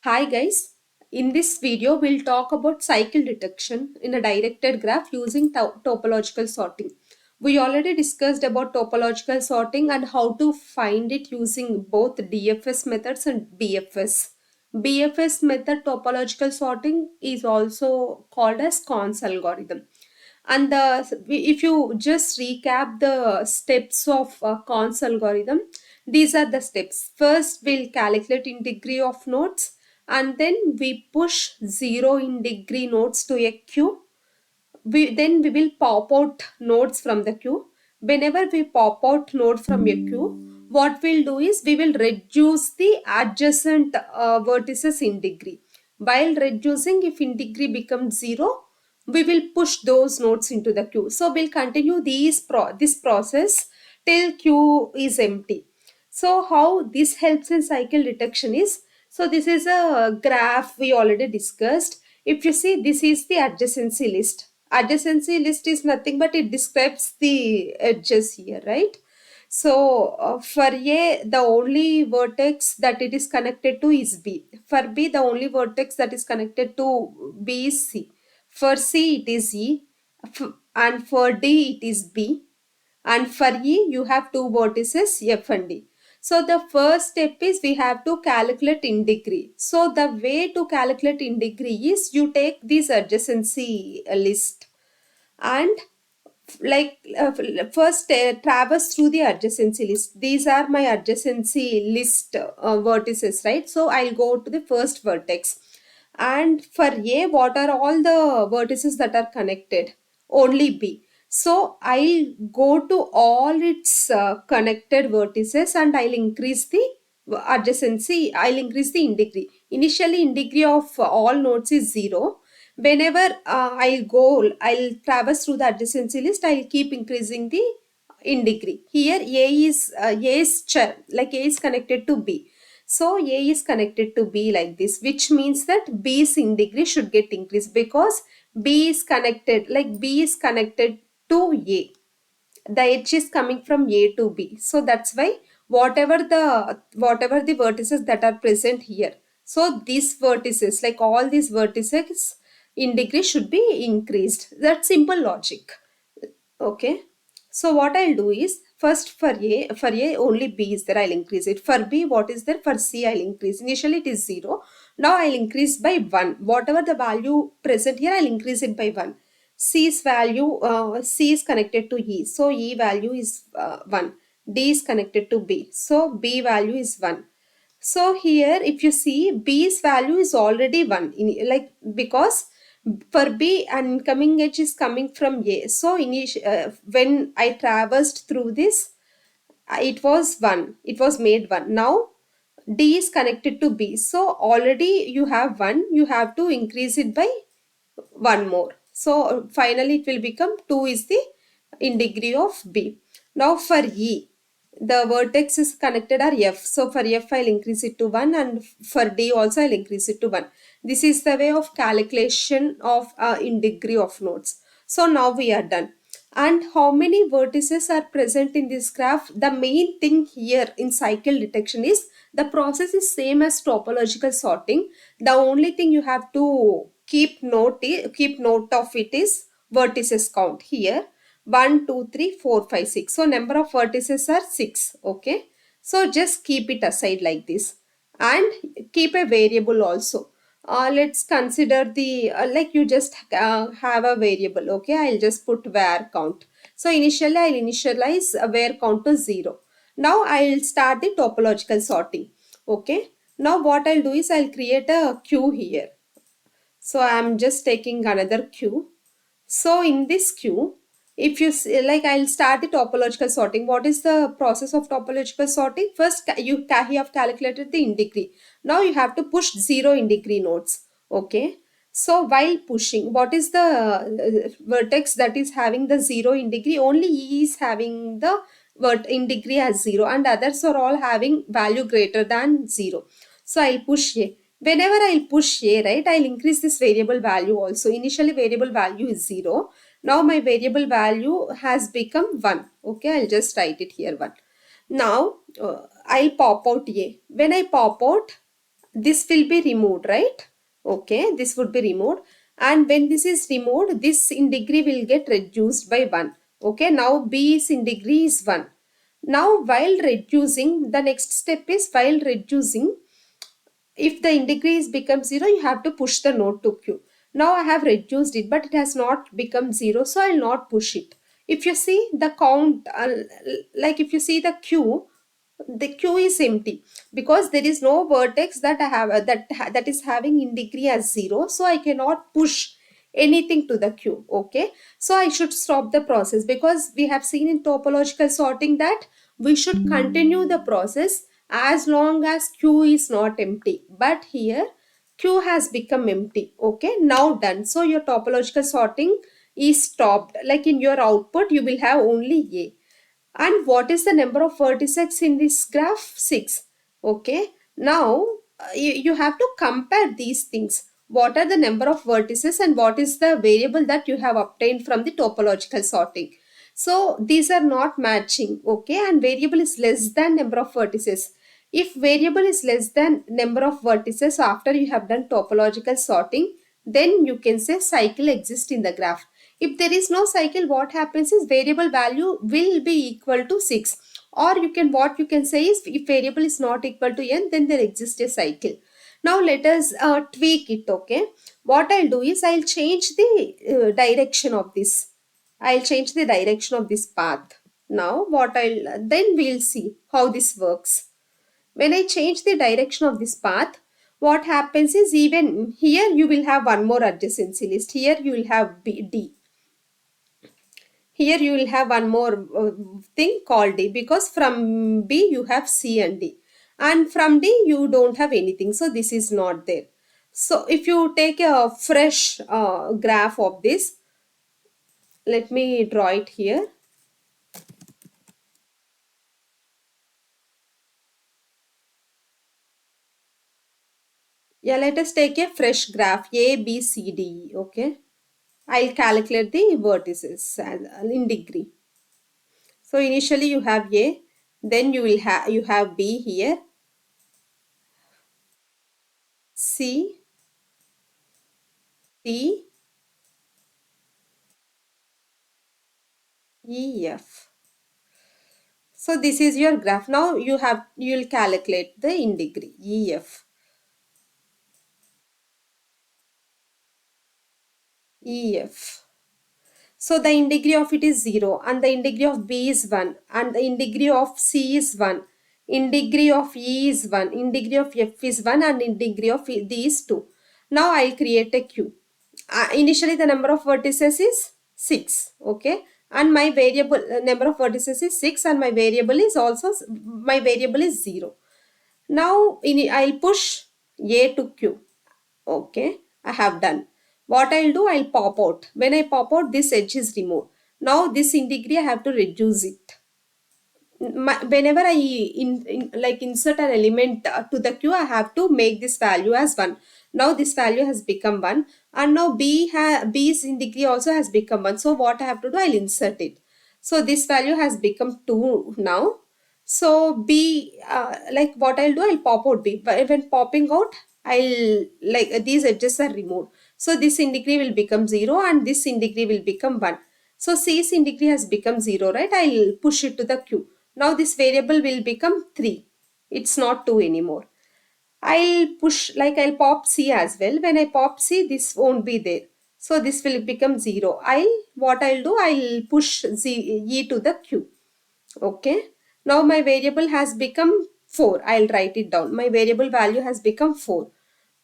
Hi guys, in this video we'll talk about cycle detection in a directed graph using topological sorting. We already discussed about topological sorting and how to find it using both DFS methods and BFS. BFS method topological sorting is also called as Cons algorithm. And if you just recap the steps of Cons algorithm, these are the steps. First, we'll calculate in degree of nodes, and then we push 0 in degree nodes to a queue. Then we will pop out nodes from the queue. Whenever we pop out node from a queue, what we'll do is we will reduce the adjacent vertices in degree. While reducing, if in degree becomes 0, we will push those nodes into the queue. So we'll continue this process till queue is empty. So how this helps in cycle detection is, so this is a graph we already discussed. If you see, this is the adjacency list. Adjacency list is nothing but it describes the edges here, right? So for A, the only vertex that it is connected to is B. For B, the only vertex that is connected to B is C. For C, it is E. And for D, it is B. And for E, you have two vertices F and D. So the first step is we have to calculate in degree. So the way to calculate in degree is you take this adjacency list and first traverse through the adjacency list. These are my adjacency list vertices, right? So I'll go to the first vertex. And for A, what are all the vertices that are connected? Only B. So I'll go to all its connected vertices and I'll increase the adjacency. I'll increase the in degree. Initially, in degree of all nodes is 0. Whenever I'll traverse through the adjacency list, I'll keep increasing the in degree. Here A is connected to B. So A is connected to B like this, which means that B's in degree should get increased because B is connected, like B is connected to A. The edge is coming from A to B. So that's why whatever the vertices that are present here. So these vertices, like all these vertices in degree should be increased. That's simple logic. Okay. So what I'll do is first for A only B is there, I'll increase it. For B, what is there? For C, I'll increase. Initially it is 0. Now I'll increase by 1. Whatever the value present here, I'll increase it by 1. C is connected to E. So E value is 1. D is connected to B. So B value is 1. So here if you see, B's value is already 1 because for B an incoming edge is coming from A. So when I traversed through this, it was 1. It was made 1. Now D is connected to B. So already you have 1. You have to increase it by 1 more. So finally it will become 2 is the in degree of B. Now for E, the vertex is connected are F. So for F, I'll increase it to 1 and for D also I'll increase it to 1. This is the way of calculation of in degree of nodes. So now we are done. And how many vertices are present in this graph? The main thing here in cycle detection is the process is same as topological sorting. The only thing you have to keep note of it is vertices count here. 1, 2, 3, 4, 5, 6. So number of vertices are 6. Okay. So just keep it aside like this and keep a variable also. Let's consider the like you just have a variable. Okay. I'll just put var count. So initially I'll initialize a var count to 0. Now I'll start the topological sorting. Okay. Now what I'll do is I'll create a queue here. So I'm just taking another queue. So in this queue, if you see, like I'll start the topological sorting. What is the process of topological sorting? First, you have calculated the in degree. Now you have to push 0 in degree nodes. Okay. So while pushing, what is the vertex that is having the 0 in degree? Only E is having the in degree as 0 and others are all having value greater than 0. So I'll push A. Whenever I'll push A, right, I'll increase this variable value also. Initially variable value is 0. Now my variable value has become 1. Okay, I'll just write it here 1. Now I'll pop out A. When I pop out, this will be removed, right? Okay, this would be removed, and when this is removed, this in degree will get reduced by 1. Okay, now b is in degree is 1. Now while reducing, the next step is while reducing, if the in degree is become 0, you have to push the node to q. Now I have reduced it, but it has not become 0, so I'll not push it. If you see the count, like if you see the q, the queue is empty because there is no vertex that I have that is having in degree as 0, so I cannot push anything to the queue. Okay, so I should stop the process, because we have seen in topological sorting that we should continue the process as long as queue is not empty, but here queue has become empty. Okay, now done. So your topological sorting is stopped. Like in your output you will have only a. And what is the number of vertices in this graph? 6. Okay. Now you have to compare these things. What are the number of vertices and what is the variable that you have obtained from the topological sorting? So these are not matching. Okay. And variable is less than number of vertices. If variable is less than number of vertices after you have done topological sorting, then you can say cycle exists in the graph. If there is no cycle, what happens is variable value will be equal to 6. Or you can, what you can say is, if variable is not equal to n, then there exists a cycle. Now let us tweak it. Okay, what I'll do is I'll change the direction of this. I'll change the direction of this path. Now what I'll, then we'll see how this works. When I change the direction of this path, what happens is, even here you will have one more adjacency list. Here you will have D. Here you will have one more thing called D, because from B you have C and D. And from D you don't have anything. So this is not there. So if you take a fresh graph of this, let me draw it here. Yeah, let us take a fresh graph A, B, C, D, E. Okay. I'll calculate the vertices in degree. So initially you have A, then you have B here, C, D, E, F. So this is your graph. Now you'll calculate the in degree E, F, E, F. So the in degree of it is 0, and the in degree of B is 1, and the in degree of C is 1, in degree of E is 1, in degree of F is 1, and in degree of D is 2. Now I'll create a queue. Initially the number of vertices is 6. Okay, and my variable number of vertices is 6, and my variable is also, my variable is 0. Now I'll push A to Q. Okay, I have done. What I'll do, I'll pop out. When I pop out, this edge is removed. Now this in degree I have to reduce it. Whenever I like insert an element to the queue, I have to make this value as 1. Now this value has become 1, and now B's in degree also has become 1. So what I have to do, I'll insert it. So this value has become 2 now. So B, like what I'll do, I'll pop out B. But when popping out, I'll, like these edges are removed. So this in degree will become 0, and this in degree will become 1. So C's in degree has become 0, right? I'll push it to the Q. Now this variable will become 3. It's not 2 anymore. I'll push, like I'll pop C as well. When I pop C, this won't be there. So this will become 0. What I'll do, I'll push E to the Q. Okay. Now my variable has become 4. I'll write it down. My variable value has become 4.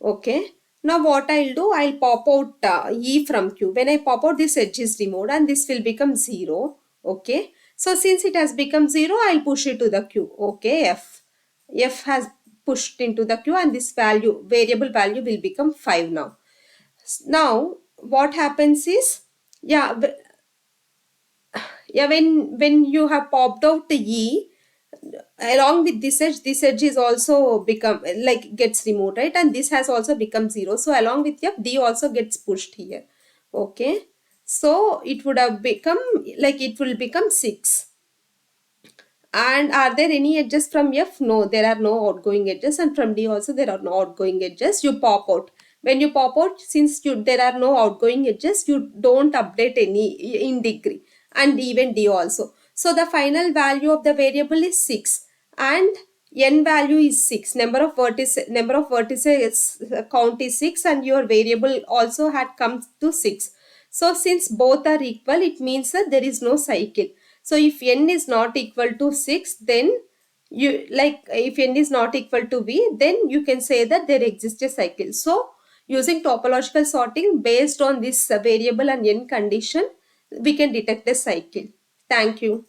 Okay. Now what I'll do, I'll pop out E from Q. When I pop out, this edge is removed and this will become 0. Okay. So since it has become 0, I'll push it to the Q. Okay. F. F has pushed into the Q, and this value, variable value will become 5 now. Now what happens is, yeah, yeah, when you have popped out the E, along with this edge is also become, like gets removed, right? And this has also become 0. So along with F, D also gets pushed here. Okay, so it would have become, like it will become 6. And are there any edges from F? No, there are no outgoing edges, and from D also there are no outgoing edges. You pop out. When you pop out, since there are no outgoing edges, you don't update any in degree, and even D also. So the final value of the variable is 6, and n value is 6. Number of vertices count is 6, and your variable also had come to 6. So since both are equal, it means that there is no cycle. So if n is not equal to 6, then if n is not equal to v, then you can say that there exists a cycle. So using topological sorting based on this variable and n condition, we can detect a cycle. Thank you.